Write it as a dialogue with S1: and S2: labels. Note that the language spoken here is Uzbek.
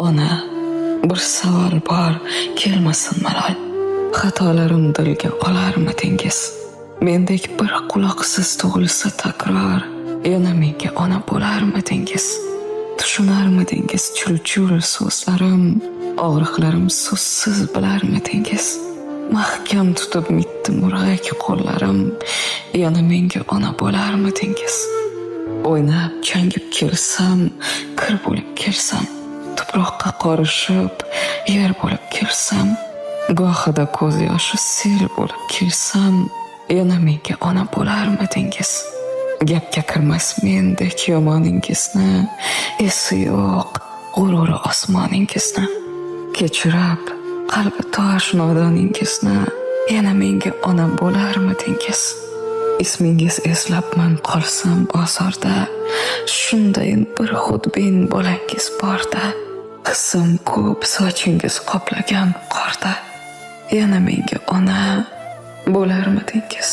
S1: Ona, bir savol bor, kelmasin malol. Xatolarim dilga olarmidingiz? Mendek bir quloqsiz tug'ilsa takror, yana menga ona bo'larmidingiz? Tushunarmidingiz chul-chul so'zlarim, og'riqlarim so'zsiz bilarmidingiz? Mahkam tutib mitdi murg'ak qo'llarim, yana menga ona bo'larmidingiz? O'ynab changib kelsam, kir bo'lib kelsam, tuproqqa qorishib, yer bo'lib kelsam, gohida ko'z yoshi sel bo'lib kelsam, yana menga ona bo'larmidingiz? Gapga kirmas mendek yomoningizni, esi yo'q g'ururi osmoningizni, kechirib qalbi tosh nodoningizni, yana menga ona bo'larmidingiz? Ismingiz eslabman qolsam ozorda, shundayin bir xudbin bolangiz borda, qizim ko'p sochingiz qoplagan qorda, yana menga ona bo'larmidingiz?